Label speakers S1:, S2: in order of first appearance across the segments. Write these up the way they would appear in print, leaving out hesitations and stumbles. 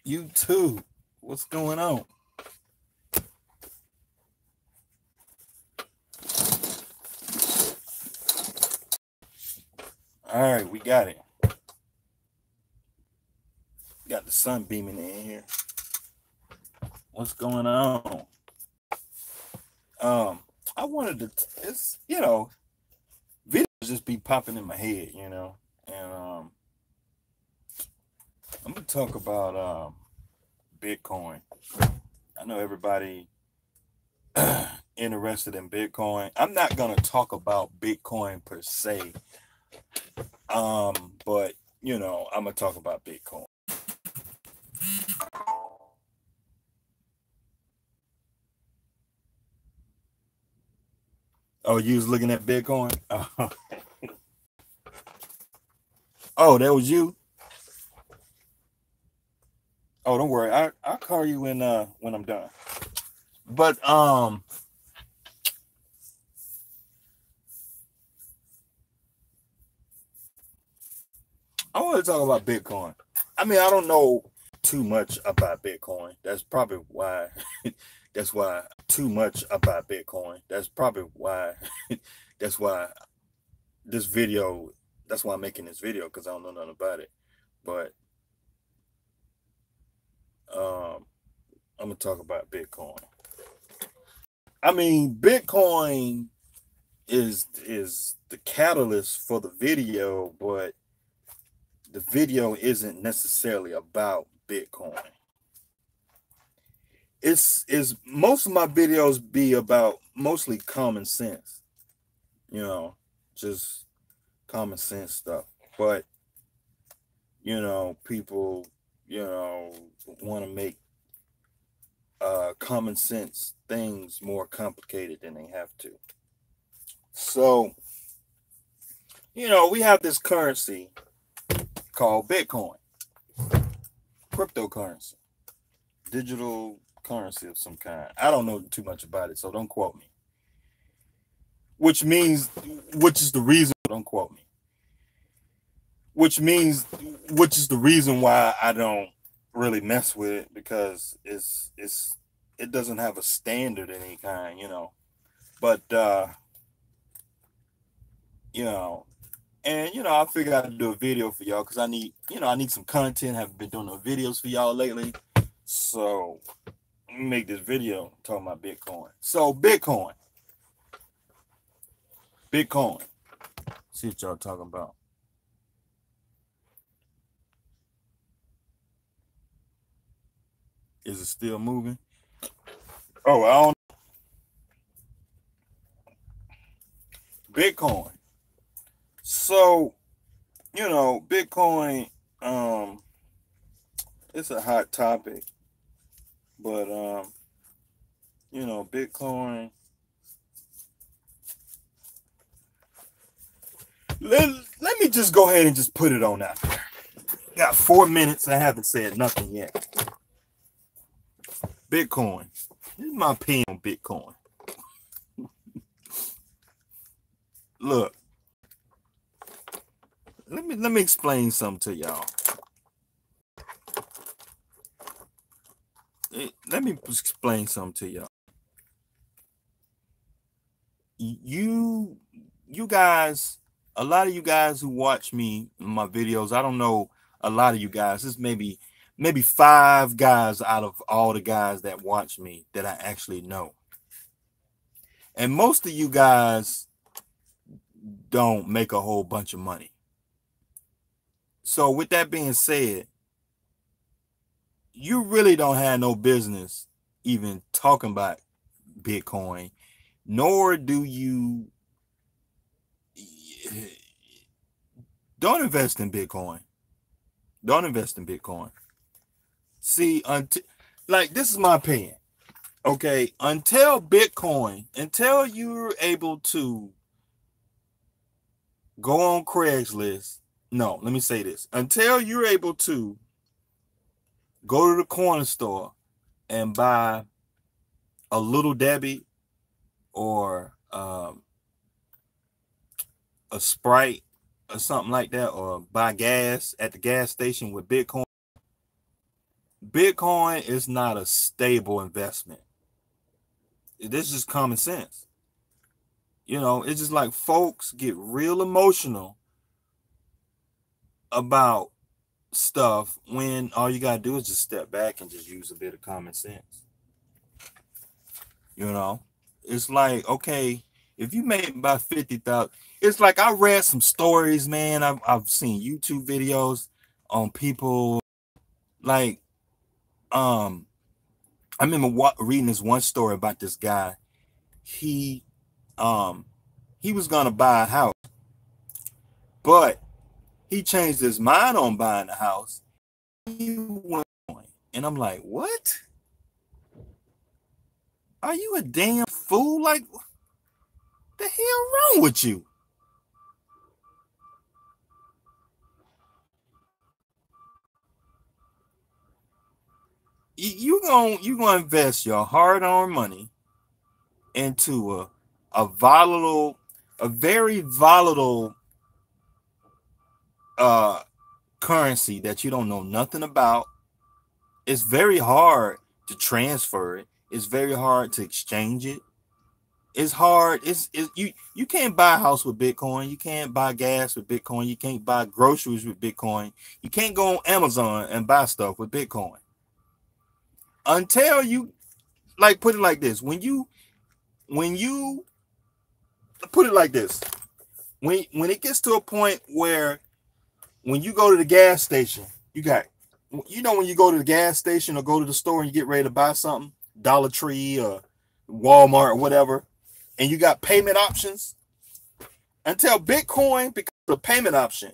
S1: You too. What's going on? All right, we got it. Got the sun beaming in here. What's going on? I wanted to. It's videos just be popping in my head, and I'm gonna talk about Bitcoin. I know everybody interested in Bitcoin. I'm not gonna talk about Bitcoin per se, but I'm gonna talk about Bitcoin. Oh, you was looking at Bitcoin? Oh, that was you? Oh, don't worry. I'll call you when I'm done. But I want to talk about Bitcoin. I mean, I don't know too much about Bitcoin. That's probably why that's why too much about Bitcoin. That's probably why that's why this video that's why I'm making this video, because I don't know nothing about it. But I'm gonna talk about Bitcoin. I mean, Bitcoin is the catalyst for the video, but the video isn't necessarily about Bitcoin. It's most of my videos be about mostly common sense, just common sense stuff. But people, want to make common sense things more complicated than they have to. So, we have this currency called Bitcoin, cryptocurrency, digital currency of some kind. I don't know too much about it, so don't quote me. Which is the reason, don't quote me. Which is the reason why I don't really mess with it, because it doesn't have a standard of any kind, But and I figured I'd do a video for y'all, because I need some content. Haven't been doing no videos for y'all lately, so let me make this video talking about Bitcoin. So Bitcoin, see what y'all talking about. Is it still moving? Oh, I don't. Bitcoin. So, Bitcoin, it's a hot topic, but Bitcoin. Let me just go ahead and just put it on out there. Got 4 minutes. I haven't said nothing yet. Bitcoin. This is my opinion on Bitcoin. Look, let me explain something to y'all. Let me explain something to y'all. You guys, a lot of you guys who watch me in my videos, I don't know a lot of you guys. This maybe 5 guys out of all the guys that watch me that I actually know. And most of you guys don't make a whole bunch of money. So with that being said, you really don't have no business even talking about Bitcoin, nor do you. Don't invest in Bitcoin. Don't invest in Bitcoin. See, this is my opinion. Okay, until you're able to go on Craigslist. No, let me say this. Until you're able to go to the corner store and buy a Little Debbie or a Sprite or something like that, or buy gas at the gas station with Bitcoin, Bitcoin is not a stable investment. This is common sense. You know, it's just like folks get real emotional about stuff when all you gotta do is just step back and just use a bit of common sense. You know, it's like, okay, if you made about 50,000, it's like I read some stories, man. I've seen YouTube videos on people like, I remember reading this one story about this guy. He was gonna buy a house, but he changed his mind on buying a house. And I'm like, what? Are you a damn fool? Like, what the hell wrong with you? You gonna invest your hard-earned money into a very volatile currency that you don't know nothing about. It's very hard to transfer it. It's very hard to exchange it. It's hard. You can't buy a house with Bitcoin. You can't buy gas with Bitcoin. You can't buy groceries with Bitcoin. You can't go on Amazon and buy stuff with Bitcoin. Until you, like, put it like this. When you put it like this, when it gets to a point where when you go to the gas station, when you go to the gas station or go to the store and you get ready to buy something, Dollar Tree or Walmart or whatever, and you got payment options, until Bitcoin becomes a payment option,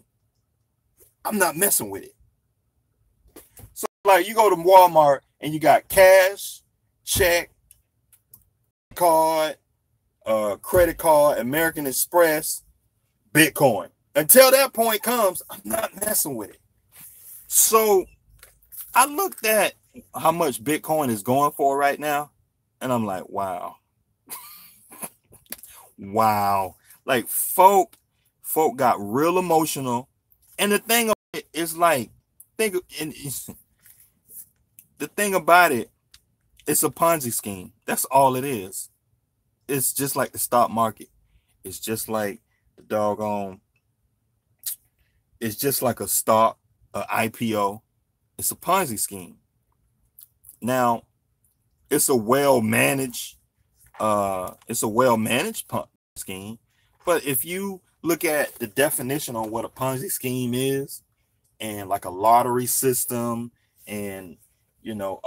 S1: I'm not messing with it. So like you go to Walmart and you got cash, check, card, credit card, American Express, Bitcoin. Until that point comes, I'm not messing with it. So I looked at how much Bitcoin is going for right now, and I'm like, wow. Wow. Like folk got real emotional. And the thing of it is like, the thing about it, it's a Ponzi scheme. That's all it is. It's just like the stock market. It's just like the doggone, it's just like a stock, IPO. It's a Ponzi scheme. Now, it's a well-managed Ponzi scheme. But if you look at the definition on what a Ponzi scheme is, and like a lottery system, and you know,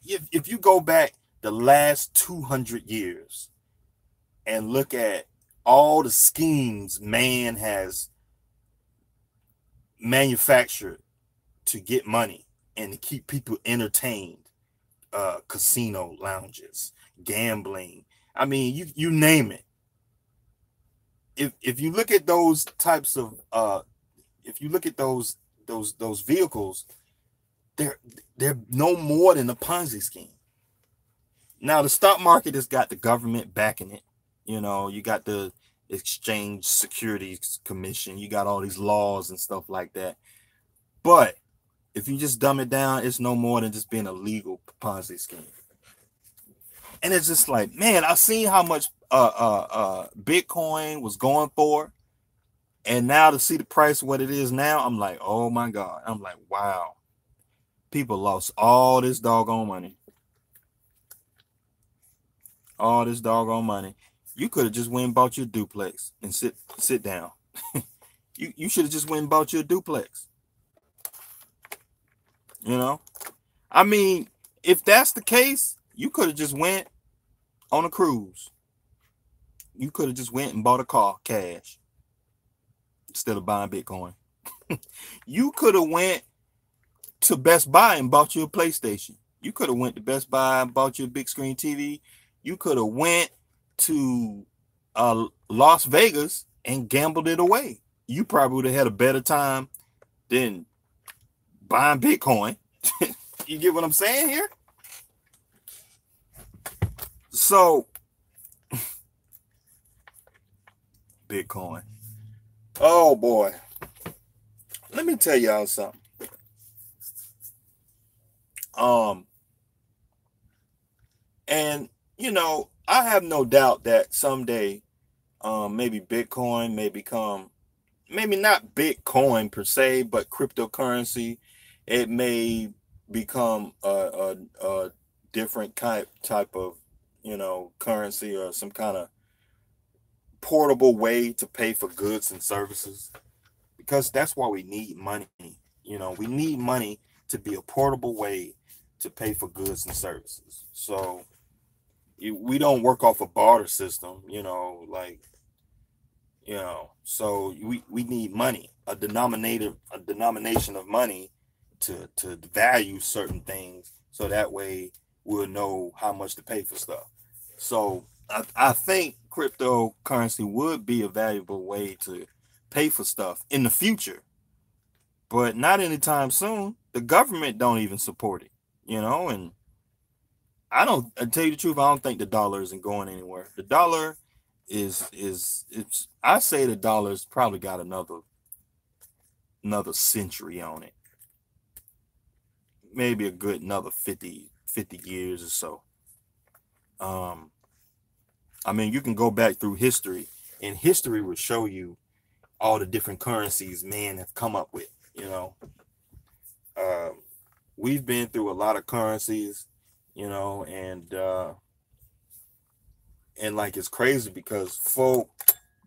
S1: if you go back the last 200 years and look at all the schemes man has manufactured to get money and to keep people entertained, casino lounges, gambling, I mean, you name it. If you look at those types of if you look at those vehicles, they're no more than a Ponzi scheme. Now the stock market has got the government backing it. You know, you got the Exchange Securities Commission, you got all these laws and stuff like that. But if you just dumb it down, it's no more than just being a legal Ponzi scheme. And it's just like, man, I've seen how much Bitcoin was going for, and now to see the price of what it is now, I'm like, oh my God. I'm like, wow. People lost all this doggone money. All this doggone money. You could have just went and bought your duplex and sit down. You should have just went and bought your duplex. You know? I mean, if that's the case, you could have just went on a cruise. You could have just went and bought a car cash instead of buying Bitcoin. You could have went to Best Buy and bought you a PlayStation. You could have went to Best Buy and bought you a big screen TV. You could have went to Las Vegas and gambled it away. You probably would have had a better time than buying Bitcoin. You get what I'm saying here? So, Bitcoin. Oh boy. Let me tell y'all something. Um, and you know, I have no doubt that someday, maybe Bitcoin may become, maybe not Bitcoin per se, but cryptocurrency. It may become a different type of, you know, currency, or some kind of portable way to pay for goods and services, because that's why we need money. You know, we need money to be a portable way to pay for goods and services. So we don't work off a barter system, you know, like, you know, so we need money, a denomination of money to value certain things, so that way we'll know how much to pay for stuff. So I think cryptocurrency would be a valuable way to pay for stuff in the future, but not anytime soon. The government don't even support it, you know. And I tell you the truth, I don't think the dollar isn't going anywhere. The dollar it's I say the dollar's probably got another century on it. Maybe a good another 50 years or so. Um, I mean, you can go back through history, and history will show you all the different currencies man have come up with, you know. Um, we've been through a lot of currencies, you know, and like, it's crazy because folk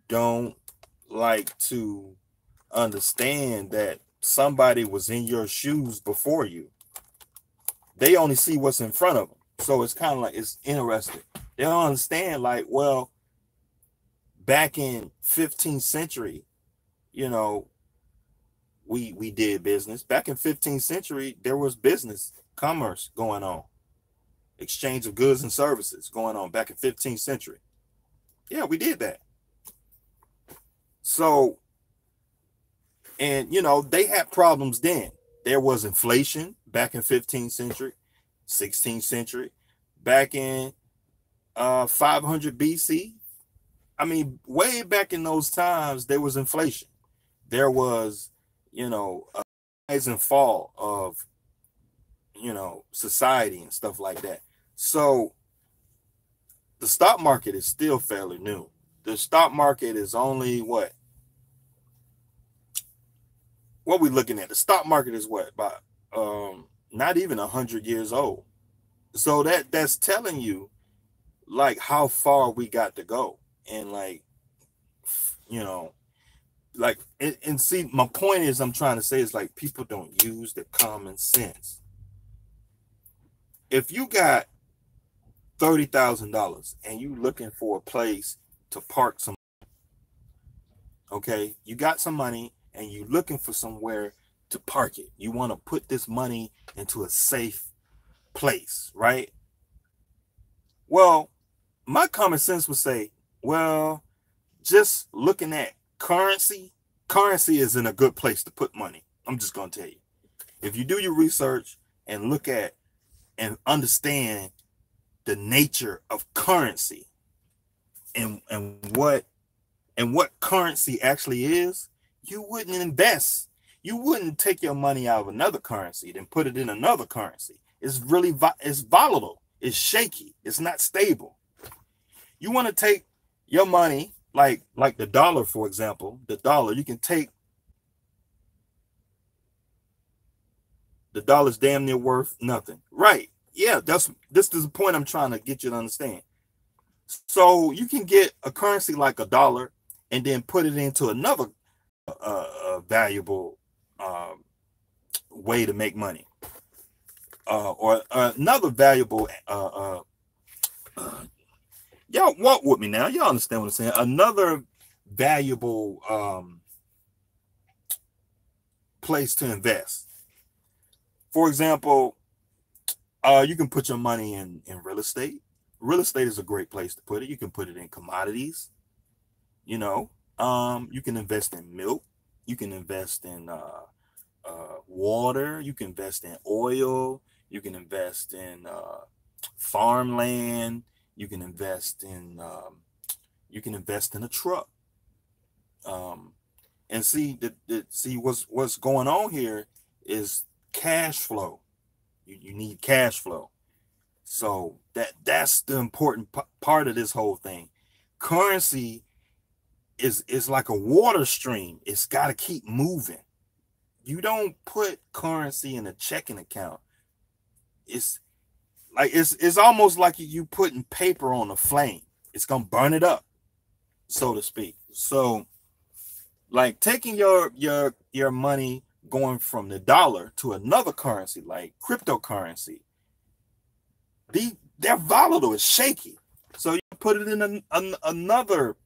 S1: don't like to understand that somebody was in your shoes before you. They only see what's in front of them. So it's kind of like, it's interesting. They don't understand, like, well, back in 15th century, you know, we did business. Back in 15th century, there was business, commerce going on, exchange of goods and services going on back in 15th century. Yeah, we did that. So, and you know, they had problems then. There was inflation back in 15th century, 16th century, back in 500 BC. I mean, way back in those times, there was inflation. There was, you know, a rise and fall of, you know, society and stuff like that. So the stock market is still fairly new. The stock market is only what we looking at? The stock market is what, about not even 100 years old. So that's telling you, like, how far we got to go. And like, you know, like, and see, my point is, I'm trying to say is, like, people don't use the common sense. If you got $30,000 and you looking for a place to park some, okay, you got some money and you looking for somewhere to park it. You want to put this money into a safe place, right? Well, my common sense would say, well, just looking at currency is in a good place to put money. I'm just going to tell you. If you do your research and look at and understand the nature of currency and what currency actually is, you wouldn't invest. You wouldn't take your money out of another currency then put it in another currency. It's really it's volatile. It's shaky. It's not stable. You want to take your money, like the dollar, for example. The dollar, you can take the dollar's damn near worth nothing, right? Yeah, this is the point I'm trying to get you to understand. So you can get a currency like a dollar and then put it into another valuable way to make money, or another valuable y'all walk with me now. Y'all understand what I'm saying? Another valuable place to invest. For example, you can put your money in real estate. Real estate is a great place to put it. You can put it in commodities. You know, you can invest in milk. You can invest in water. You can invest in oil. You can invest in farmland. You can invest in a truck. And see what's going on here is cash flow. You need cash flow. So that's the important part of this whole thing. Currency is like a water stream. It's got to keep moving. You don't put currency in a checking account. It's like it's almost like you putting paper on a flame. It's gonna burn it up, so to speak. So like taking your money, going from the dollar to another currency like cryptocurrency, they're volatile, it's shaky. So you put it in another,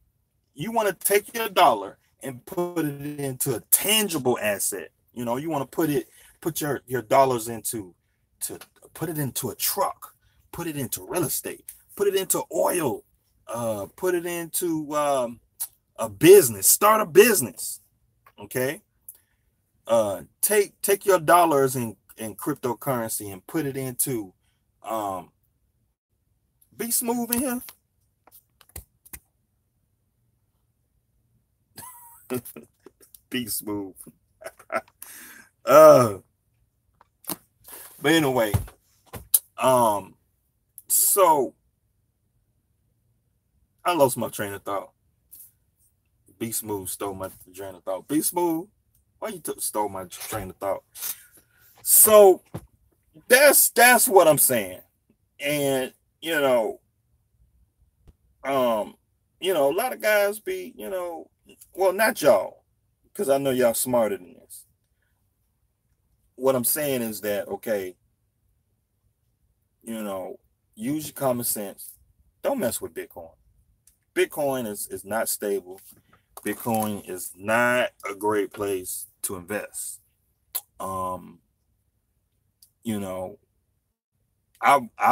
S1: you want to take your dollar and put it into a tangible asset. You know, you want to put your dollars into, to put it into a truck, put it into real estate, put it into oil, put it into a business, start a business. Okay. Take your dollars in cryptocurrency and put it into be smooth in here. Be smooth. But anyway, so I lost my train of thought. Be smooth stole my train of thought. Be smooth, why you stole my train of thought? So that's what I'm saying. And a lot of guys be, well, not y'all, because I know y'all smarter than this. What I'm saying is that, okay, use your common sense. Don't mess with Bitcoin. Bitcoin is not stable. Bitcoin is not a great place to invest. I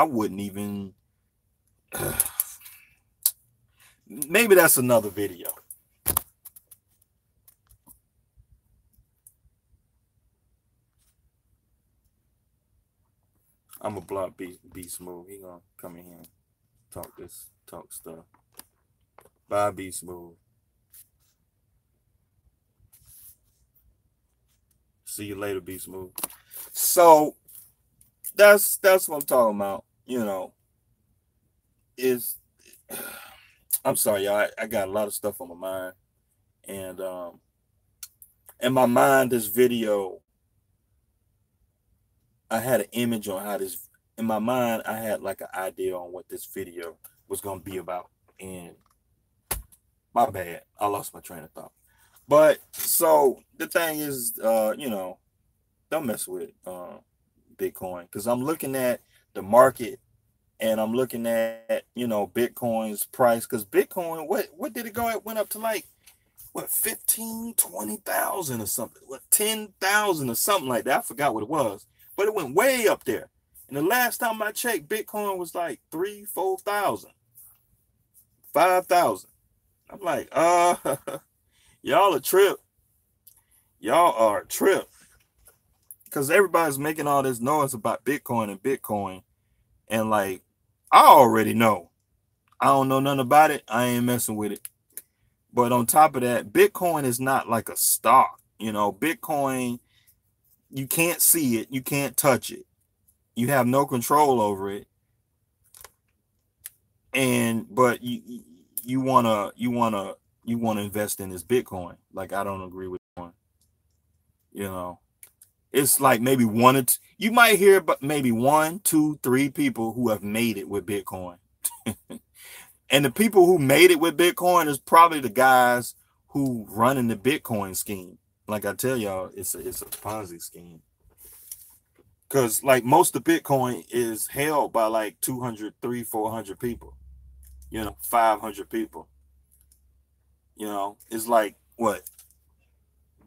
S1: wouldn't even maybe that's another video. I'm gonna block be smooth. He gonna come in here and talk stuff. Bye, be smooth. See you later, be smooth. So that's what I'm talking about. Is I'm sorry, y'all. I got a lot of stuff on my mind, and in my mind, this video, I had an image on how this. In my mind, I had like an idea on what this video was gonna be about, and my bad, I lost my train of thought. But so the thing is, don't mess with Bitcoin, because I'm looking at the market and I'm looking at Bitcoin's price, because Bitcoin, what did it go? It went up to like what 15,000-20,000 or something, what 10,000 or something like that. I forgot what it was, but it went way up there. And the last time I checked, Bitcoin was like 3,000-4,000, 5,000. I'm like, y'all a trip. Y'all are a trip. Because everybody's making all this noise about Bitcoin. And like, I already know. I don't know nothing about it. I ain't messing with it. But on top of that, Bitcoin is not like a stock. Bitcoin, you can't see it. You can't touch it. You have no control over it. But you wanna invest in this Bitcoin. Like, I don't agree with one. It's like maybe you might hear but maybe 1, 2, 3 people who have made it with Bitcoin. And the people who made it with Bitcoin is probably the guys who running the Bitcoin scheme. Like I tell y'all, it's a Ponzi scheme. Because like most of Bitcoin is held by like 200, 300, 400 people. 500 people. It's like what?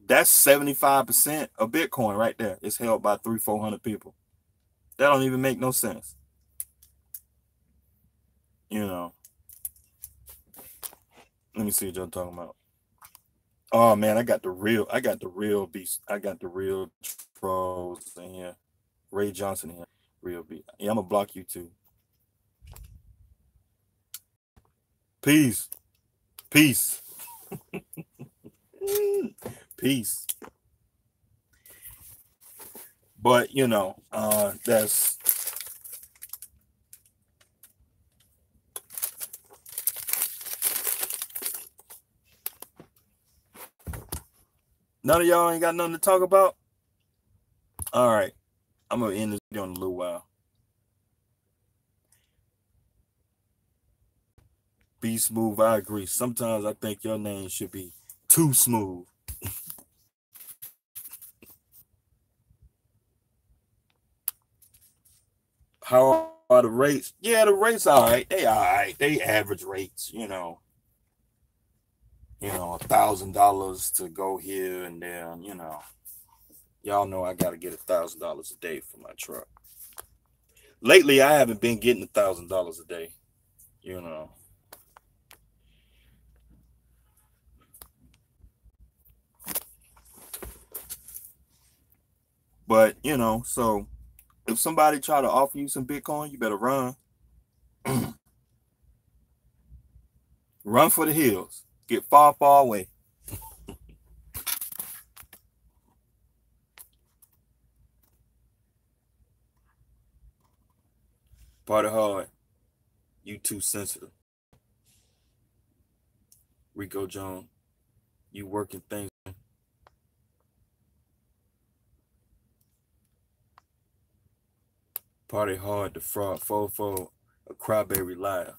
S1: That's 75% of Bitcoin right there. It's held by 300-400 people. That don't even make no sense. Let me see what y'all talking about. Oh man, I got the real beast. I got the real trolls in here. Ray Johnson in here. Real beast. Yeah, I'm gonna block you too. Peace. Peace. Peace. But you know, that's none of y'all ain't got nothing to talk about. All right, I'm gonna end this video in a little while. Be smooth. I agree. Sometimes I think your name should be too smooth. How are the rates? Yeah, the rates all right. They all right. They average rates. $1,000 to go here and there. Y'all know I got to get $1,000 a day for my truck. Lately, I haven't been getting $1,000 a day. But so if somebody try to offer you some Bitcoin, you better run. Run for the hills. Get far, far away. Party hard. You too sensitive. Rico Jones, you working things. Party hard, the fraud, fofo, a crybaby liar.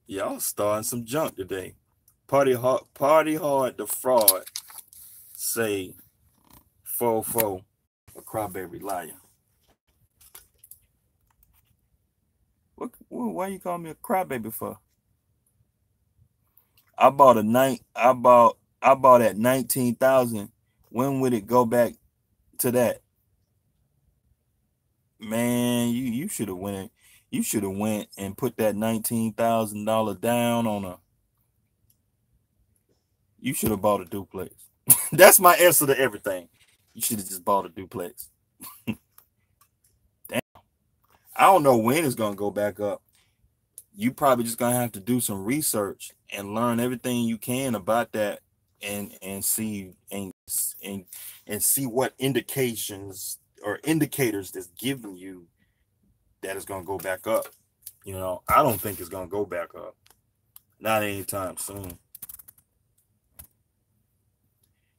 S1: Y'all starting some junk today. Party hard, the fraud, say fofo, a crybaby liar. Why you call me a crybaby for? I bought at 19,000. When would it go back to that? Man, you should have went. You should have went and put that $19,000 down on a. You should have bought a duplex. That's my answer to everything. You should have just bought a duplex. Damn. I don't know when it's gonna go back up. You probably just gonna have to do some research and learn everything you can about that, and see see what indications or indicators that's giving you that it's gonna go back up. I don't think it's gonna go back up. Not anytime soon.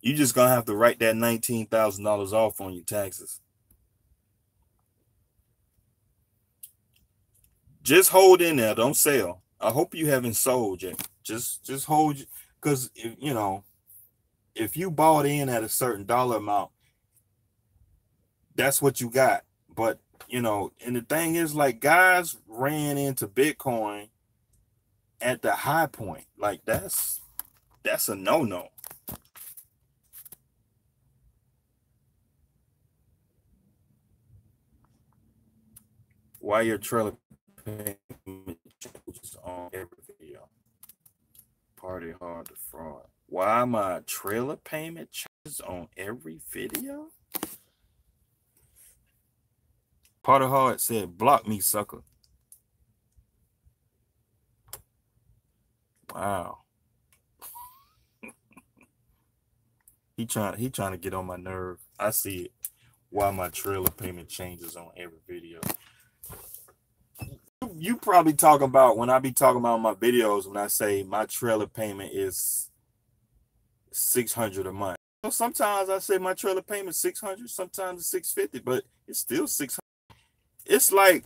S1: You just gonna have to write that $19,000 off on your taxes. Just hold in there. Don't sell. I hope you haven't sold yet. Just hold, because if you bought in at a certain dollar amount, that's what you got. But and the thing is, like, guys ran into Bitcoin at the high point. Like, that's a no-no. Why your trailer payment changes on every video? Party hard to fraud. Why my trailer payment changes on every video? Party hard said, block me, sucker. Wow. he trying to get on my nerve. I see it. Why my trailer payment changes on every video. You probably talk about, when I be talking about my videos, when I say my trailer payment is $600 a month. Sometimes I say my trailer payment is $600, sometimes it's $650, but it's still $600. It's like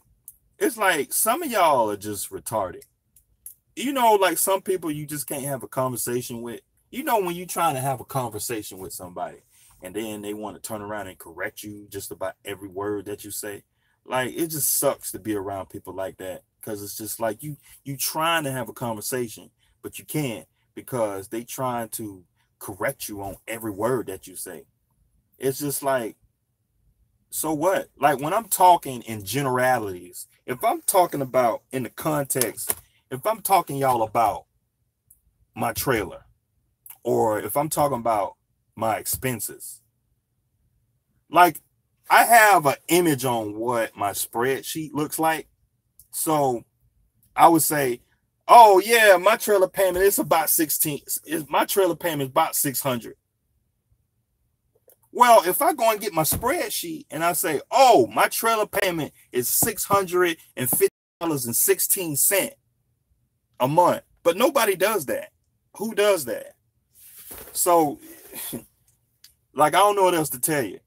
S1: some of y'all are just retarded. Like some people you just can't have a conversation with. When you're trying to have a conversation with somebody and then they want to turn around and correct you just about every word that you say. Like, it just sucks to be around people like that, because it's just like you trying to have a conversation, but you can't, because they trying to correct you on every word that you say. It's just like, so what? Like, when I'm talking in generalities, if I'm talking about in the context, if I'm talking y'all about my trailer, or if I'm talking about my expenses, like, I have an image on what my spreadsheet looks like. So I would say, oh yeah, my trailer payment is about 16. My trailer payment is about 600. Well, if I go and get my spreadsheet and I say, oh, my trailer payment is $650.16 a month, but nobody does that. Who does that? So, like, I don't know what else to tell you,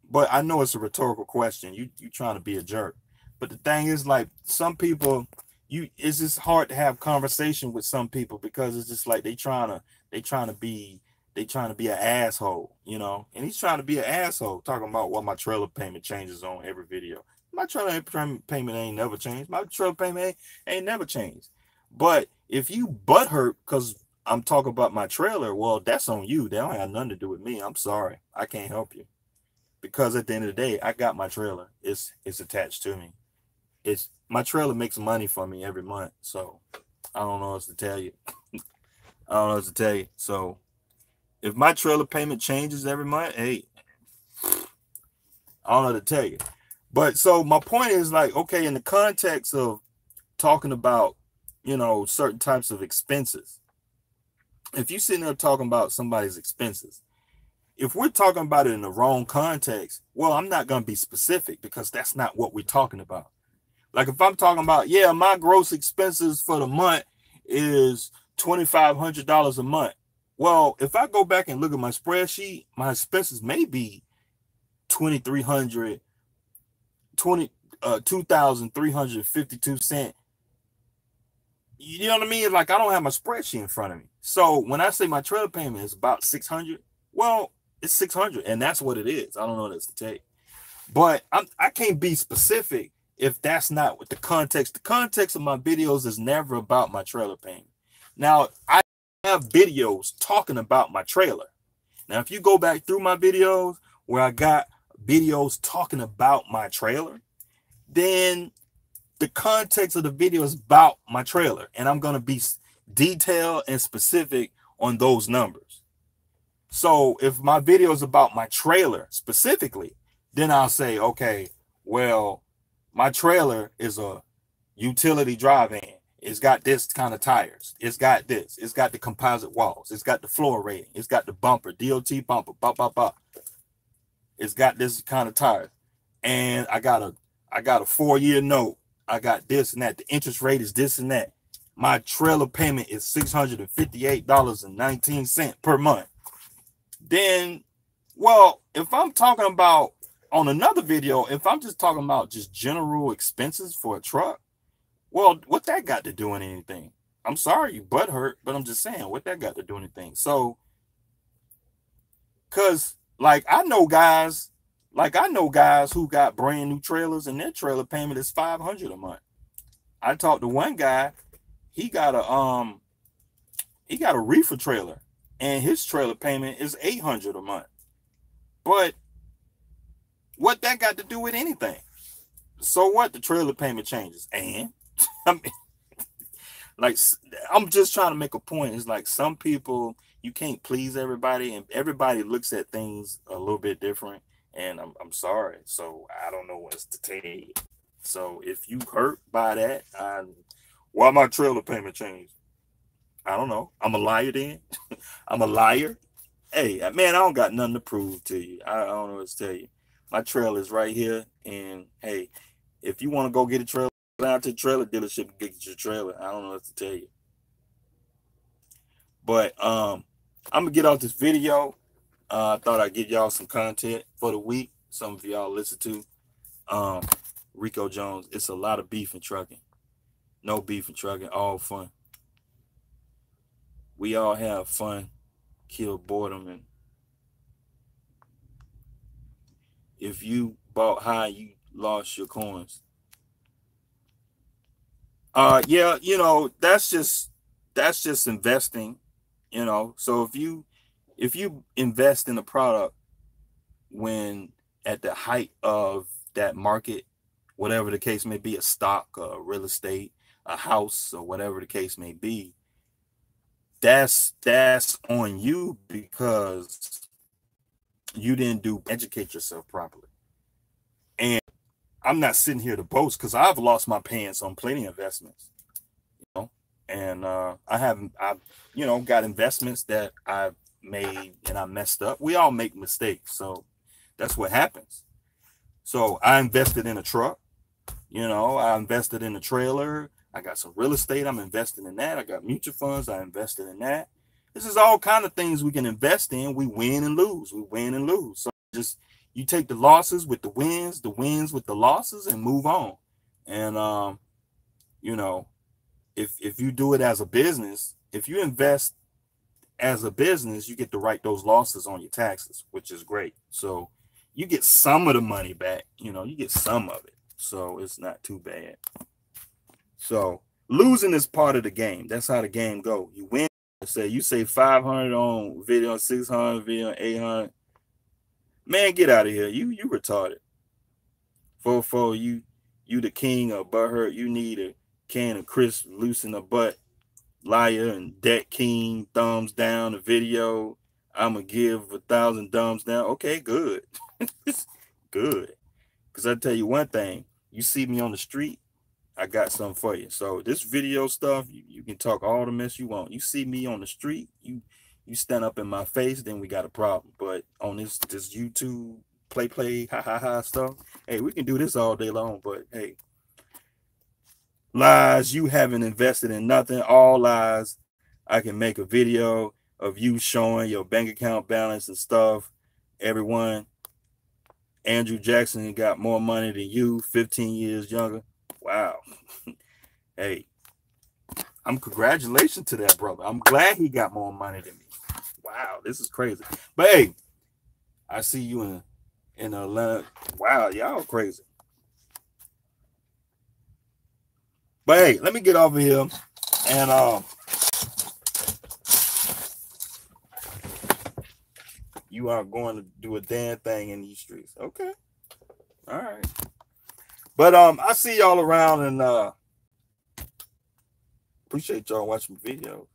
S1: but I know it's a rhetorical question. You trying to be a jerk. But the thing is, like, some people, it's just hard to have conversation with some people because it's just like they trying to be an asshole, you know. And he's trying to be an asshole, talking about what my trailer payment changes on every video. My trailer payment ain't never changed. My trailer payment ain't never changed. But if you butthurt because I'm talking about my trailer, well, that's on you. That don't have nothing to do with me. I'm sorry, I can't help you, because at the end of the day, I got my trailer. It's attached to me. My trailer makes money for me every month, so I don't know what to tell you. I don't know what to tell you. So if my trailer payment changes every month, hey, I don't know what to tell you. But so my point is, like, okay, in the context of talking about, you know, certain types of expenses, if you're sitting there talking about somebody's expenses, if we're talking about it in the wrong context, well, I'm not going to be specific because that's not what we're talking about. Like if I'm talking about, yeah, my gross expenses for the month is $2,500 a month. Well, if I go back and look at my spreadsheet, my expenses may be $2,352. You know what I mean? Like, I don't have my spreadsheet in front of me. So when I say my trailer payment is about 600, well, it's 600, and that's what it is. I don't know what else to tell you. But I can't be specific if that's not what the context. The context of my videos is never about my trailer payment. Now, I have videos talking about my trailer. Now, if you go back through my videos where I got videos talking about my trailer, then the context of the video is about my trailer, and I'm going to be detailed and specific on those numbers. So if my video is about my trailer specifically, then I'll say, okay, well, my trailer is a utility drive-in. It's got this kind of tires. It's got this. It's got the composite walls. It's got the floor rating. It's got the bumper, DOT bumper, It's got this kind of tires. And I got a 4-year note. I got this and that. The interest rate is this and that. My trailer payment is $658.19 per month. Then, well, if I'm talking about on another video, if I'm just talking about just general expenses for a truck, well, what that got to do with anything? I'm sorry you butt hurt, but I'm just saying, what that got to do anything? So, because like I know guys who got brand new trailers and their trailer payment is $500 a month. I talked to one guy, he got a reefer trailer and his trailer payment is $800 a month. But what that got to do with anything? So what? The trailer payment changes, and I mean, like, I'm just trying to make a point. It's like some people, you can't please everybody, and everybody looks at things a little bit different. And I'm sorry, so I don't know what to tell you. So if you hurt by that, why my trailer payment changed? I don't know. I'm a liar then. I'm a liar. Hey, man, I don't got nothing to prove to you. I don't know what to tell you. My trailer is right here, and hey, if you want to go get a trailer, go down to the trailer dealership and get your trailer. I don't know what to tell you. But I'm gonna get off this video. I thought I'd give y'all some content for the week. Some of y'all listen to Rico Jones. It's a lot of beef in trucking. No beef in trucking, all fun. We all have fun, kill boredom, and if you bought high, you lost your coins. Yeah, you know, that's just investing, you know. So if you invest in a product when at the height of that market, whatever the case may be, a stock, real estate, a house, or whatever the case may be, that's on you because you didn't educate yourself properly. And I'm not sitting here to boast because I've lost my pants on plenty of investments, you know, and I've you know, got investments that I've made and I messed up. We all make mistakes. So that's what happens. So I invested in a truck. You know, I invested in a trailer. I got some real estate. I'm investing in that. I got mutual funds. I invested in that. This is all kind of things we can invest in. We win and lose. We win and lose. So just you take the losses with the wins with the losses, and move on. And you know, if you do it as a business, if you invest as a business, you get to write those losses on your taxes, which is great. So you get some of the money back. You know, you get some of it. So it's not too bad. So losing is part of the game. That's how the game go. You win. Say you say 500 on video, 600 video, 800. Man, get out of here. You retarded. For you the king of butthurt. You need a can of Chris loosen a butt. Liar and Debt King, thumbs down the video. I'ma give 1,000 thumbs down. Okay, good. Good. Because I tell you one thing, you see me on the street, I got something for you. So this video stuff, you can talk all the mess you want. You see me on the street, you stand up in my face, then we got a problem. But on this YouTube play ha ha ha stuff, hey, we can do this all day long. But hey, lies, you haven't invested in nothing, all lies. I can make a video of you showing your bank account balance and stuff. Everyone, Andrew Jackson got more money than you, 15 years younger. Wow. Hey, congratulations to that brother. I'm glad he got more money than me. Wow, this is crazy. But hey, I see you in Atlanta. Wow, y'all crazy. But hey, let me get over here and you are going to do a damn thing in these streets. Okay. All right. But I see y'all around, and appreciate y'all watching the video.